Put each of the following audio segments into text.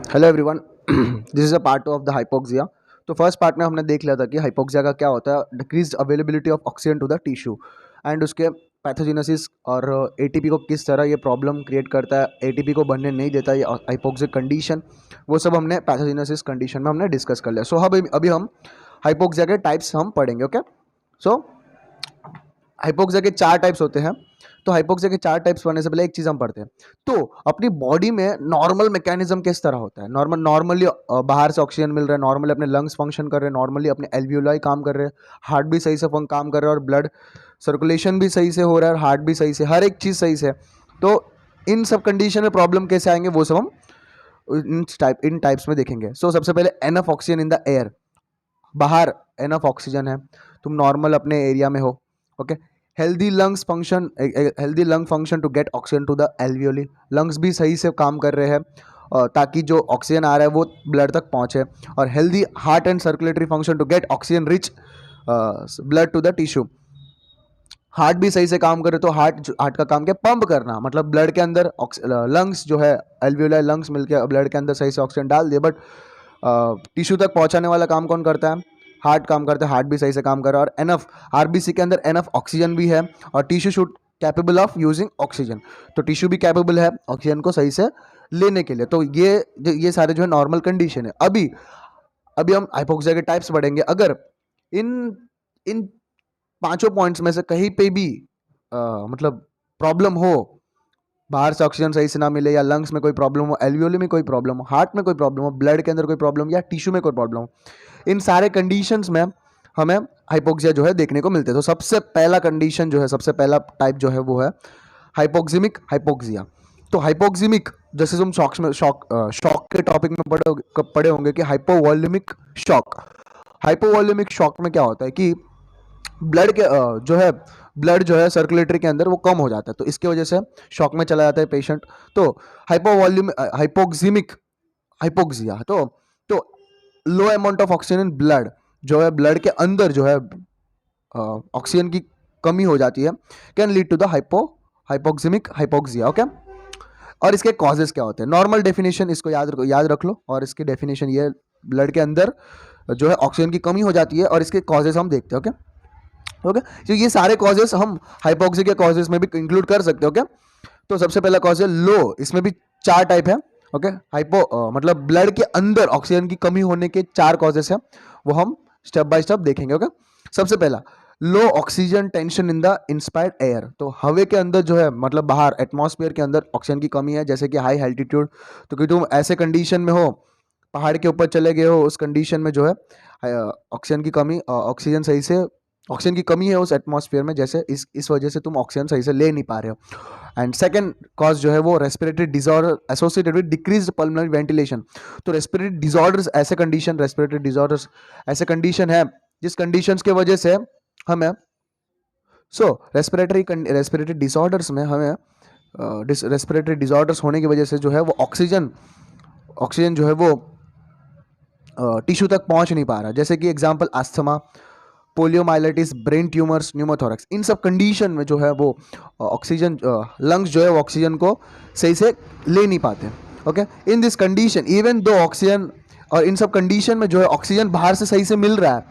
Hello everyone, this is a part of the hypoxia. तो first part में हमने देख लिया था कि हाइपोक्सिया का क्या होता है, decreased availability of oxygen to the tissue and उसके पैथोजेनेसिस और एटीपी को किस तरह ये प्रॉब्लम क्रिएट करता है, एटीपी को बनने नहीं देता ये हाइपोक्सिक कंडीशन, वो सब हमने पैथोजेनेसिस कंडीशन में हमने डिस्कस कर लिया। सो अभी हम हाइपोक्सिया के टाइप्स हम पढ़ेंगे। ओके, सो हाइपोक्सिया के 4 टाइप्स होते हैं। तो हाइपोक्सिया के 4 टाइप्स पढ़ने से पहले एक चीज़ हम पढ़ते हैं। तो अपनी बॉडी में नॉर्मल मैकेनिज्म किस तरह होता है। नॉर्मली बाहर से ऑक्सीजन मिल रहा है, नॉर्मली अपने लंग्स फंक्शन कर रहे हैं, नॉर्मली अपने एल्वियोलाई काम कर रहे हैं, हार्ट भी सही से काम कर रहा है और ब्लड सर्कुलेशन भी सही से हो रहा है, हार्ट भी सही से, हर एक चीज़ सही से। तो इन सब कंडीशन में प्रॉब्लम कैसे आएंगे वो सब हम इन टाइप्स में देखेंगे। सो सबसे पहले enough oxygen in the air, बाहर एनफ ऑक्सीजन है, तुम नॉर्मल अपने एरिया में हो। Okay, healthy lungs function, healthy lung function to get oxygen to the alveoli, lungs भी सही से काम कर रहे हैं ताकि जो ऑक्सीजन आ रहा है वो ब्लड तक पहुंचे। और healthy heart and circulatory function to get oxygen rich blood to the tissue, heart भी सही से काम करे। तो हार्ट का काम क्या, पंप करना, मतलब ब्लड के अंदर लंग्स जो है एल्वियोलाई लंग्स मिलकर ब्लड के अंदर सही से ऑक्सीजन डाल दे, बट टिश्यू तक पहुंचाने वाला काम कौन करता है, हार्ट काम करता है। हार्ट भी सही से काम कर रहा है और एनफ आरबीसी के अंदर एनफ ऑक्सीजन भी है और tissue should capable of using oxygen, तो टिश्यू भी कैपेबल है ऑक्सीजन को सही से लेने के लिए। तो ये सारे जो है नॉर्मल कंडीशन है। अभी हम हाइपोक्सिया के टाइप्स पढ़ेंगे। अगर इन इन पांचों पॉइंट्स में से कहीं पे भी मतलब प्रॉब्लम हो, बाहर से ऑक्सीजन सही से ना मिले, या लंग्स में कोई प्रॉब्लम हो, एल्वियोली में कोई प्रॉब्लम हो, हार्ट में कोई प्रॉब्लम हो, ब्लड के अंदर कोई प्रॉब्लम या टिश्यू में कोई प्रॉब्लम हो, इन सारे कंडीशंस में हमें हाइपोक्सिया जो है देखने को मिलते हैं। तो सबसे पहला कंडीशन जो है, सबसे पहला टाइप जो है वो है हाइपोक्सिमिक हाइपोक्सिया। तो हाइपोक्सिमिक, जैसे तुम शॉक के टॉपिक में पढ़े होंगे कि हाइपोवॉल्यूमिक शॉक। हाइपोवॉल्यूमिक शॉक में क्या होता है कि ब्लड के ब्लड जो है सर्कुलेटरी के अंदर वो कम हो जाता है, तो इसकी वजह से शॉक में चला जाता है पेशेंट। तो हाइपोक्सिमिक हाइपोक्सिया, तो लो amount of oxygen in blood, जो है ब्लड के अंदर जो है ऑक्सीजन की कमी हो जाती है, can lead to the hypoxemic hypoxia. Okay, और इसके कॉजेस क्या होते हैं, नॉर्मल डेफिनेशन इसको याद रख लो, और इसकी डेफिनेशन ये, ब्लड के अंदर जो है ऑक्सीजन की कमी हो जाती है और इसके कॉजेस हम देखते हैं। ओके ओके, तो ये सारे कॉजेस हम हाइपोक्सिया के कॉजेस में भी इंक्लूड कर सकते हैं। ओके, तो सबसे पहला कॉज है लो, इसमें भी 4 टाइप है। ओके, मतलब ब्लड के अंदर ऑक्सीजन की कमी होने के 4 कॉजेस हैं, वो हम स्टेप बाय स्टेप देखेंगे। ओके, सबसे पहला low oxygen tension in the inspired air, तो हवा के अंदर जो है, मतलब बाहर एटमॉस्फेयर के अंदर ऑक्सीजन की कमी है, जैसे कि हाई एल्टीट्यूड, तो कि तुम ऐसे कंडीशन में हो, पहाड़ के ऊपर चले गए हो, उस कंडीशन में जो है ऑक्सीजन की कमी, ऑक्सीजन की कमी है उस एटमॉस्फेयर में, जैसे इस वजह से तुम ऑक्सीजन सही से ले नहीं पा रहे हो। एंड सेकंड कॉज जो है वो respiratory disorder associated with decreased pulmonary ventilation, तो रेस्पिरेटरी डिसऑर्डर्स ऐसे कंडीशन है जिस कंडीशंस के वजह से हमें रेस्पिरेटरी डिसऑर्डर्स में हमें रेस्पिरेटरी डिसऑर्डर्स होने की वजह से जो है वो ऑक्सीजन जो है वो टिश्यू तक पहुंच नहीं पा रहा, जैसे कि example asthma, poliomyelitis, brain tumours, pneumothorax. इन सब कंडीशन में जो है वो ऑक्सीजन लंग्स जो है वो ऑक्सीजन को सही से ले नहीं पाते। Okay, in this condition even though oxygen, और इन सब कंडीशन में जो है ऑक्सीजन बाहर से सही से मिल रहा है।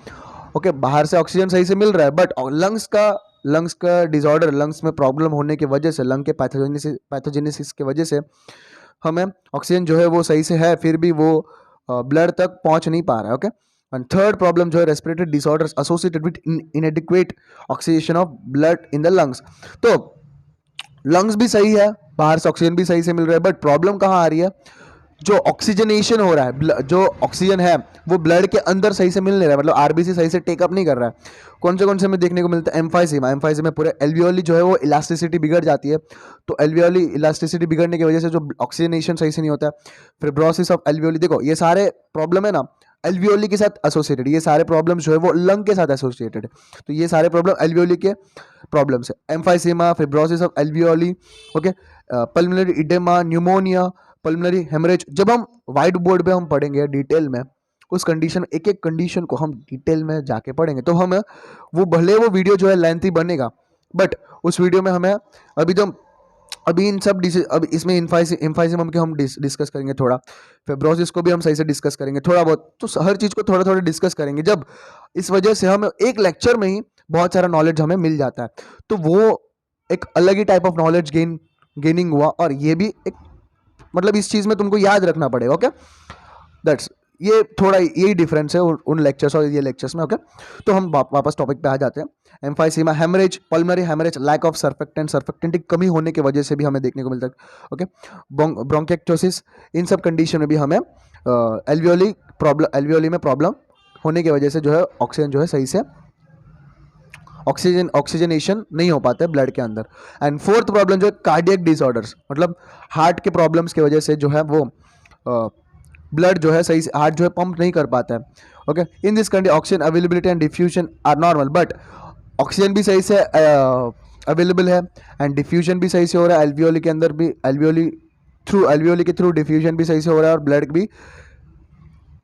ओके, बाहर से ऑक्सीजन सही से मिल रहा है, बट लंग्स का डिसऑर्डर, लंग्स में प्रॉब्लम होने की वजह से, लंग के पैथोजेनेसिस की वजह से हमें ऑक्सीजन जो है वो सही से है, फिर भी वो ब्लड तक पहुंच नहीं पा रहा है। ओके, एंड थर्ड प्रॉब्लम जो है respiratory disorders associated with इनएडिक्वेट oxidation of blood in the lungs. तो लंग्स भी सही है, बाहर से ऑक्सीजन भी सही से मिल रहा है, बट प्रॉब्लम कहाँ आ रही है, जो ऑक्सीजनेशन हो रहा है, जो ऑक्सीजन है वो ब्लड के अंदर सही से मिल नहीं रहा है, मतलब आरबीसी सही से टेकअप नहीं कर रहा है। कौन से में देखने को मिलता है, एम्फाइसीमा पूरे एल्वियोली जो है वो इलास्टिसिटी बिगड़ जाती है, तो एल्वियोली इलास्टिसिटी बिगड़ने की वजह से जो ऑक्सीजनेशन सही से नहीं होता है, फिब्रोसिस ऑफ एल्वियोली। देखो ये सारे प्रॉब्लम है ना एल्वियोली के साथ एसोसिएटेड, ये सारे प्रॉब्लम जो है वो लंग के साथ एसोसिएटेड है, तो ये सारे प्रॉब्लम एल्वियोली के प्रॉब्लम्स है, emphysema, fibrosis of alveoli. Okay, pulmonary oedema, pneumonia, pulmonary haemorrhage. जब हम व्हाइट बोर्ड पे हम पढ़ेंगे डिटेल में उस कंडीशन, एक एक कंडीशन को हम डिटेल में जाके पढ़ेंगे, तो हमें वो भले वो वीडियो जो है लेंथी बनेगा, बट उस वीडियो में हमें अभी तो अभी इन सब अब इसमें इम्फाइसिमम के हम डिस्कस करेंगे थोड़ा, फेब्रोसिस को भी हम सही से डिस्कस करेंगे थोड़ा बहुत, तो हर चीज़ को थोड़ा थोड़ा डिस्कस करेंगे। जब इस वजह से हम एक लेक्चर में ही बहुत सारा नॉलेज हमें मिल जाता है, तो वो एक अलग ही टाइप ऑफ नॉलेज गेनिंग हुआ। और ये भी एक मतलब इस चीज़ में तुमको याद रखना पड़ेगा। ओके, दैट्स ये थोड़ा यही डिफरेंस है उन लेक्चर्स और ये लेक्चर्स में। ओके, तो हम वापस टॉपिक पे आ जाते हैं। Emphysema, haemorrhage, pulmonary haemorrhage, lack of surfactant की कमी होने की वजह से भी हमें देखने को मिलता है। ओके, ब्रोंकिएक्टोसिस, इन सब कंडीशन में भी हमें एल्वियोली में प्रॉब्लम होने की वजह से जो है ऑक्सीजन जो है सही से ऑक्सीजनेशन नहीं हो पाता है ब्लड के अंदर। एंड फोर्थ प्रॉब्लम जो है कार्डियक डिसऑर्डर्स, मतलब हार्ट के प्रॉब्लम्स की वजह से जो है वो ब्लड जो है सही से हार्ट जो है पंप नहीं कर पाता है। Okay, in this condition oxygen availability and diffusion are normal, but oxygen भी सही से अवेलेबल है एंड डिफ्यूजन भी सही से हो रहा है एल्वियोली के अंदर भी, एल्वियोली के थ्रू डिफ्यूजन भी सही से हो रहा है, और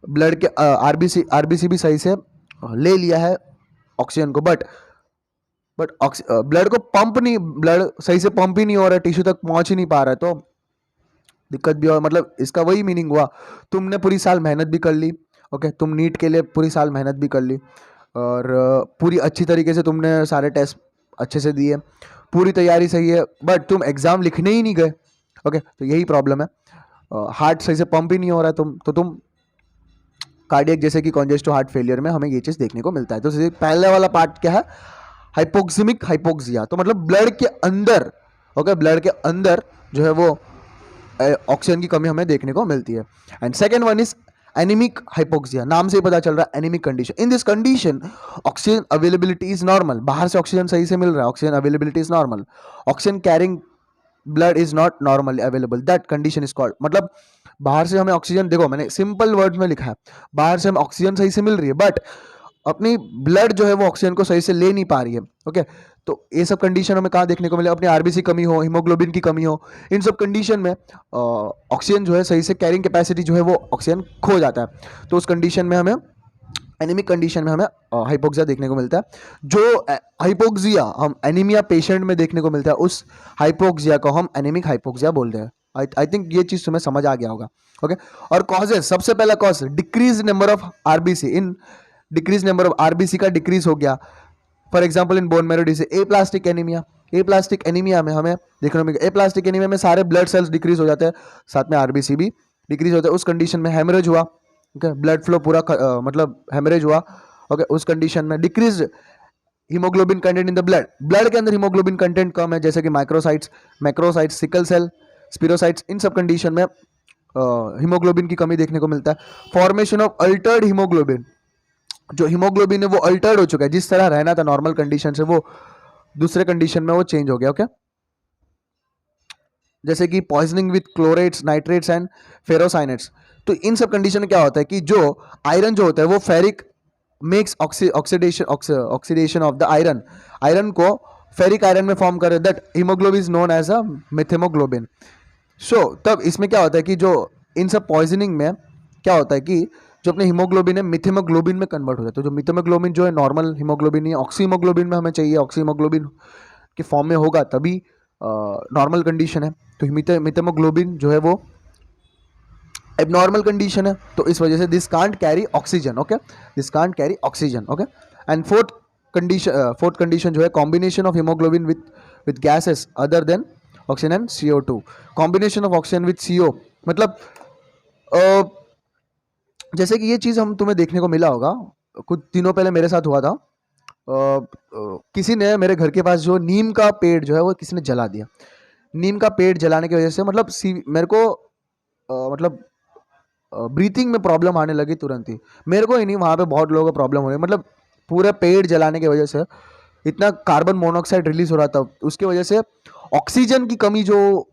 ब्लड के आरबीसी भी सही से ले लिया है ऑक्सीजन को, बट ब्लड सही से पंप ही नहीं हो रहा है, टिश्यू तक पहुंच ही नहीं पा रहा है, तो दिक्कत भी हो। मतलब इसका वही मीनिंग हुआ, तुमने पूरी साल मेहनत भी कर ली। ओके, तुम नीट के लिए पूरी साल मेहनत भी कर ली, और पूरी अच्छी तरीके से तुमने सारे टेस्ट अच्छे से दिए, पूरी तैयारी सही है, बट तुम एग्ज़ाम लिखने ही नहीं गए। ओके, तो यही प्रॉब्लम है, हार्ट सही से पंप ही नहीं हो रहा है, तुम कार्डियक जैसे कि कॉन्जेस्टिव हार्ट फेलियर में हमें ये चीज़ देखने को मिलता है। तो पहले वाला पार्ट क्या है, हाइपोक्सिमिक हाइपोक्सिया, तो मतलब ब्लड के अंदर, ओके, ब्लड के अंदर जो है वो ऑक्सीजन की कमी हमें देखने को मिलती है। And second one is anaemic hypoxia, नाम से ही पता चल रहा है anaemic condition. In this condition oxygen availability is normal, बाहर से ऑक्सीजन सही से मिल रहा है, oxygen availability is normal, oxygen carrying blood is not normally available, that condition is called, मतलब बाहर से हमें ऑक्सीजन, देखो मैंने सिंपल वर्ड में लिखा है, बाहर से हमें ऑक्सीजन सही से मिल रही है, बट अपनी ब्लड जो है वो ऑक्सीजन को सही से ले नहीं पा रही है। ओके, तो ये सब कंडीशन हमें कहाँ देखने को मिले, अपनी आरबीसी कमी हो, हीमोग्लोबिन की कमी हो, इन सब कंडीशन में ऑक्सीजन जो है सही से कैरिंग कैपेसिटी जो है वो ऑक्सीजन खो जाता है, तो उस कंडीशन में हमें एनीमिक कंडीशन में हमें हाइपोक्सिया देखने को मिलता है। जो हाइपोक्सिया हम एनीमिया पेशेंट में देखने को मिलता है, उस हाइपोक्सिया को हम एनीमिक हाइपोक्सिया बोल रहे हैं। आई थिंक ये चीज़ तुम्हें समझ आ गया होगा। ओके, और कॉजेज, सबसे पहला cause decrease number of RBC, in decrease number of RBC का डिक्रीज हो गया, for example in bone marrow disease, aplastic anaemia, aplastic anaemia में हमें देखने को मिलेगा, एप्लास्टिक एनीमिया में सारे ब्लड सेल्स डिक्रीज हो जाते हैं, साथ में आरबीसी भी डिक्रीज होता है। उस कंडीशन में हेमरेज हुआ, ओके, ब्लड फ्लो पूरा मतलब हेमरेज हुआ। ओके, उस कंडीशन में decrease haemoglobin content in the blood के अंदर हीमोग्लोबिन कंटेंट कम है, जैसे कि मैक्रोसाइट्स, सिकल सेल, स्पिरोसाइट्स, इन सब कंडीशन में हीमोग्लोबिन की कमी देखने को मिलता है। फॉर्मेशन ऑफ अल्टर्ड हीमोग्लोबिन, जो हीमोग्लोबिन है वो अल्टर्ड हो चुका है, जिस तरह रहना था नॉर्मल कंडीशन से वो दूसरे कंडीशन में वो चेंज हो गया। ओके, जैसे कि पॉइजनिंग विथ क्लोरेट्स, नाइट्रेट्स एंड फेरोसाइनेट्स। तो इन सब कंडीशन में क्या होता है कि जो आयरन जो होता है वो ferric makes oxidation of the iron को फेरिक आयरन में फॉर्म करे, that haemoglobin is known as a methaemoglobin. So तब इसमें क्या होता है कि जो इन सब पॉइजनिंग में क्या होता है कि जो अपने हीमोग्लोबिन है मिथेमोग्लोबिन में कन्वर्ट हो जाता है। तो जो मिथेमोग्लोबिन जो है नॉर्मल हीमोग्लोबिन नहीं है, ऑक्सीहीमोग्लोबिन में हमें चाहिए, ऑक्सीहीमोग्लोबिन के फॉर्म में होगा तभी नॉर्मल कंडीशन है। तो मिथेमोग्लोबिन जो है वो एबनॉर्मल कंडीशन है, तो इस वजह से this can't carry oxygen. Okay, this can't carry oxygen. Okay, and fourth condition जो है combination of haemoglobin with gases other than oxygen and CO2, combination of oxygen with CO, मतलब जैसे कि ये चीज़ हम तुम्हें देखने को मिला होगा, कुछ दिनों पहले मेरे साथ हुआ था, किसी ने मेरे घर के पास जो नीम का पेड़ जो है वो किसी ने जला दिया। नीम का पेड़ जलाने की वजह से मतलब मेरे को मतलब ब्रीथिंग में प्रॉब्लम आने लगी तुरंत ही, मेरे को ही नहीं, वहाँ पे बहुत लोगों को प्रॉब्लम हो रही, मतलब पूरे पेड़ जलाने की वजह से इतना कार्बन मोनोऑक्साइड रिलीज हो रहा था, उसकी वजह से ऑक्सीजन की कमी, जो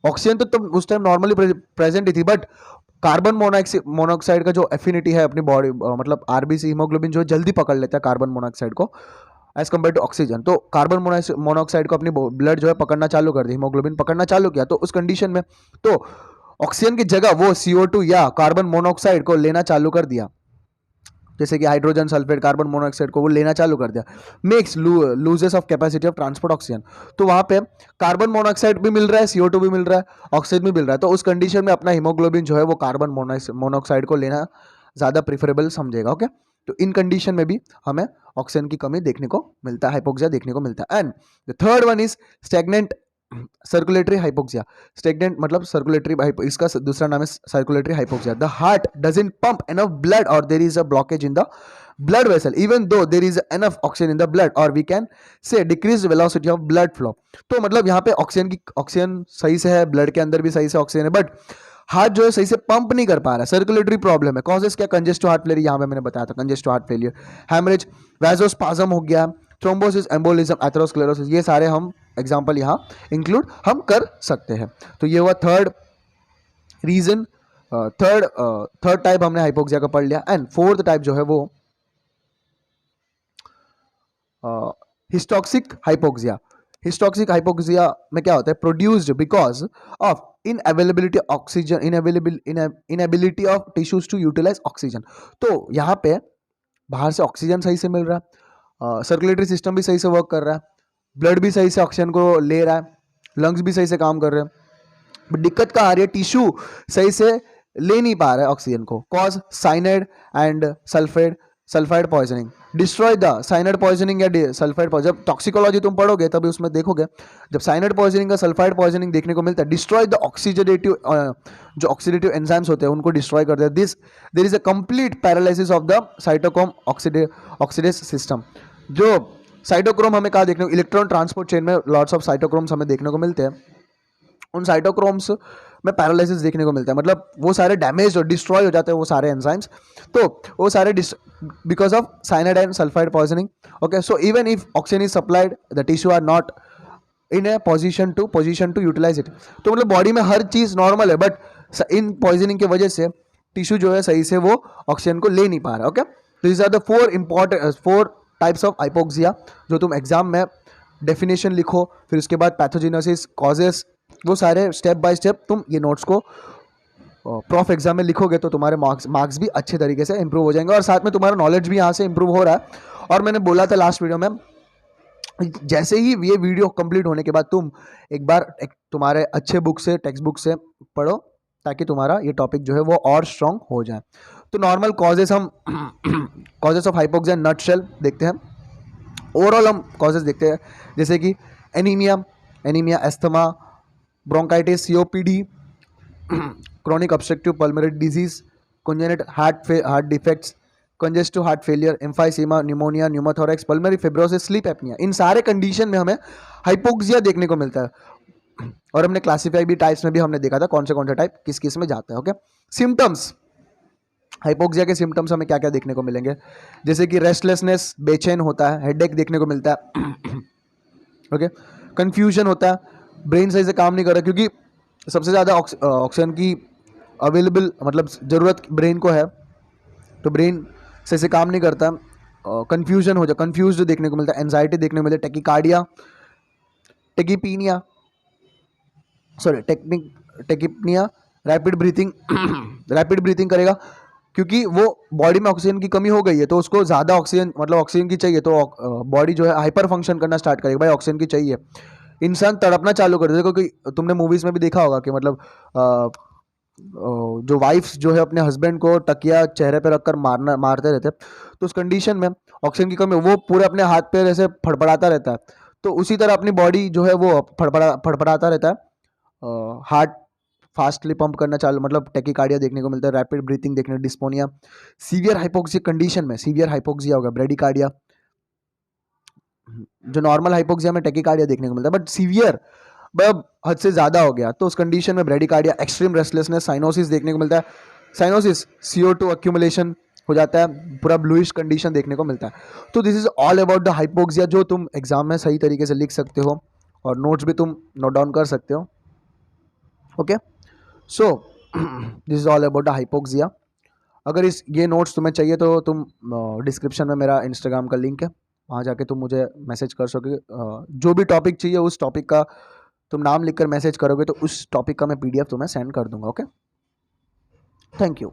ऑक्सीजन तो तब उस टाइम नॉर्मली प्रेजेंट ही थी, बट कार्बन मोनोऑक्साइड का जो एफिनिटी है अपनी बॉडी, मतलब आरबीसी हीमोग्लोबिन जो जल्दी पकड़ लेता है कार्बन मोनोऑक्साइड को एज कम्पेयर टू ऑक्सीजन, तो कार्बन मोनोऑक्साइड को अपनी ब्लड जो है पकड़ना चालू कर दी, हीमोग्लोबिन पकड़ना चालू किया, तो उस कंडीशन में तो ऑक्सीजन की जगह वो CO2 या कार्बन मोनोऑक्साइड को लेना चालू कर दिया। जैसे कि हाइड्रोजन सल्फेट कार्बन मोनोऑक्साइड को वो लेना चालू कर दिया, makes loses of capacity of transport oxygen. तो वहाँ पे कार्बन मोनोऑक्साइड भी मिल रहा है, CO2 भी मिल रहा है, ऑक्सीजन भी मिल रहा है, तो उस कंडीशन में अपना हीमोग्लोबिन जो है वो कार्बन मोनोऑक्साइड को लेना ज़्यादा प्रिफरेबल समझेगा। ओके, तो इन कंडीशन में भी हमें ऑक्सीजन की कमी देखने को मिलता है, हाइपोक्सिया देखने को मिलता है। And the third one is stagnant circulatory hypoxia. Stagnant मतलब सर्कुलेटरी, इसका दूसरा नाम है circulatory hypoxia. The heart doesn't pump enough blood और there is a blockage in the blood vessel even though there is enough oxygen in the blood, or we can say decreased velocity of blood flow। तो मतलब यहाँ पे oxygen सही से है, blood के अंदर भी सही से ऑक्सीजन है, बट हार्ट जो है सही से पंप नहीं कर पा रहा है, सर्कुलेटरी प्रॉब्लम है। कॉजेस क्या, कंजेस्टिव हार्ट फेलियर, यहाँ पे मैंने बताया था कंजेस्टिव हार्ट फेलियर, हैमरेज, वैजोस्पाज्म हो गया, थ्रोम्बोसिस, एम्बोलिज्म, एथेरोस्क्लेरोसिस, ये सारे हम एग्जांपल यहाँ इंक्लूड हम कर सकते हैं। तो ये हुआ थर्ड रीजन, थर्ड टाइप हमने हाइपोक्सिया का पढ़ लिया। एंड फोर्थ टाइप जो है वो हिस्टोक्सिक हाइपोक्सिया। हिस्टोक्सिक हाइपोक्सिया में क्या होता है, produced because of unavailability oxygen, inability of tissues to utilise oxygen. तो यहाँ पे बाहर से ऑक्सीजन सही से मिल रहा है, सर्कुलेटरी सिस्टम भी सही से वर्क कर रहा है, ब्लड भी सही से ऑक्सीजन को ले रहा है, लंग्स भी सही से काम कर रहे हैं, बट दिक्कत कहाँ आ रही है, टिश्यू सही से ले नहीं पा रहा है ऑक्सीजन को। Cause cyanide and sulphide poisoning, destroy the cyanide poisoning या सल्फाइड पॉइजन। जब टॉक्सिकोलॉजी तुम पढ़ोगे तभी उसमें देखोगे, जब साइनाइड पॉइजनिंग का सल्फाइड पॉइजनिंग देखने को मिलता है, डिस्ट्रॉय द ऑक्सीडेटिव, जो ऑक्सीडेटिव एंजाइम्स होते हैं उनको डिस्ट्रॉय कर देता है। This there is a complete paralysis of the cytochrome oxidase system. जो साइटोक्रोम हमें कहाँ देखने को, इलेक्ट्रॉन ट्रांसपोर्ट चेन में लॉट्स ऑफ साइटोक्रोम्स हमें देखने को मिलते हैं, उन साइटोक्रोम्स में पैरालिसिस देखने को मिलता है, मतलब वो सारे डैमेज और डिस्ट्रॉय हो जाते हैं वो सारे एंजाइम्स, तो वो सारे because of cyanide and sulphide poisoning. Okay, so even if oxygen is supplied the tissue are not in a position to utilise it. तो मतलब बॉडी में हर चीज़ नॉर्मल है, बट इन पॉइजनिंग की वजह से टिश्यू जो है सही से वो ऑक्सीजन को ले नहीं पा रहा। Okay, this are the four types of hypoxia जो तुम एग्जाम में डेफिनेशन लिखो, फिर उसके बाद पैथोजेनेसिस, कॉजेस, वो सारे स्टेप बाय स्टेप तुम ये नोट्स को प्रॉफ एग्जाम में लिखोगे तो तुम्हारे मार्क्स भी अच्छे तरीके से इंप्रूव हो जाएंगे, और साथ में तुम्हारा नॉलेज भी यहाँ से इंप्रूव हो रहा है। और मैंने बोला था लास्ट वीडियो में, जैसे ही ये वीडियो कंप्लीट होने के बाद तुम एक बार तुम्हारे अच्छे बुक से, टेक्स्ट बुक से पढ़ो, ताकि तुम्हारा ये टॉपिक जो है वो और स्ट्रांग हो जाए। तो नॉर्मल कॉजेस हम कॉजेस ऑफ हाइपोक्सिया नटशेल देखते हैं, ओवरऑल हम कॉजेस देखते हैं, जैसे कि anaemia, asthma, bronchitis, COPD, chronic obstructive pulmonary disease, congenital heart defects, congestive heart failure, emphysema, pneumonia, pneumothorax, pulmonary fibrosis, sleep apnea, इन सारे कंडीशन में हमें हाइपोक्सिया देखने को मिलता है। और हमने क्लासीफाई भी टाइप्स में भी हमने देखा था कौन से टाइप किस किस में जाता है। ओके, सिम्टम्स, हाइपोक्सिया के सिम्टम्स हमें क्या क्या देखने को मिलेंगे, जैसे कि रेस्टलेसनेस, बेचैन होता है, हेडेक देखने को मिलता है, ओके, कंफ्यूजन होता है, ब्रेन सही से काम नहीं कर रहा, क्योंकि सबसे ज़्यादा ऑक्सीजन की अवेलेबल मतलब ज़रूरत ब्रेन को है, तो ब्रेन सही से काम नहीं करता, कंफ्यूजन हो जाए, कंफ्यूज देखने को मिलता है, एंजाइटी देखने को मिलता है, टेकिकार्डिया, टेकिपीनिया, टेकिपनिया, रैपिड ब्रीथिंग करेगा, क्योंकि वो बॉडी में ऑक्सीजन की कमी हो गई है, तो उसको ज़्यादा ऑक्सीजन मतलब ऑक्सीजन की चाहिए, तो बॉडी जो है हाइपर फंक्शन करना स्टार्ट करेगा, भाई ऑक्सीजन की चाहिए, इंसान तड़पना चालू कर देगा। क्योंकि तुमने मूवीज़ में भी देखा होगा कि मतलब जो वाइफ्स जो है अपने हस्बैंड को तकिया चेहरे पे रखकर मारते रहते हैं, तो उस कंडीशन में ऑक्सीजन की कमी, वो पूरे अपने हाथ पैर ऐसे फड़फड़ाता रहता है, तो उसी तरह अपनी बॉडी जो है वो फड़फड़ाता रहता है, हार्ट फास्टली पंप करना चालू, मतलब टेकिकार्डिया देखने को मिलता है, रैपिड ब्रीथिंग देखने, डिस्पोनिया, सीवियर हाइपोक्सिया कंडीशन में सीवियर हाइपोक्सिया होगा, ब्रेडिकार्डिया, जो नॉर्मल हाइपोक्सिया में टेकिकार्डिया देखने को मिलता है, बट सीवियर हद से ज़्यादा हो गया तो उस कंडीशन में ब्रेडिकार्डिया, एक्सट्रीम रेस्टलेसनेस, साइनोसिस देखने को मिलता है, साइनोसिस CO2 एक्यूमुलेशन हो जाता है, पूरा ब्लूइश कंडीशन देखने को मिलता है। तो this is all about the hypoxia, जो तुम एग्जाम में सही तरीके से लिख सकते हो और नोट्स भी तुम नोट डाउन कर सकते हो। Okay, so this is all about the hypoxia. अगर ये नोट्स तुम्हें चाहिए तो तुम डिस्क्रिप्शन में मेरा इंस्टाग्राम का लिंक है, वहाँ जाके तुम मुझे मैसेज कर सकोगे, जो भी टॉपिक चाहिए उस टॉपिक का तुम नाम लिखकर मैसेज करोगे तो उस टॉपिक का मैं PDF तुम्हें सेंड कर दूंगा। Okay, thank you.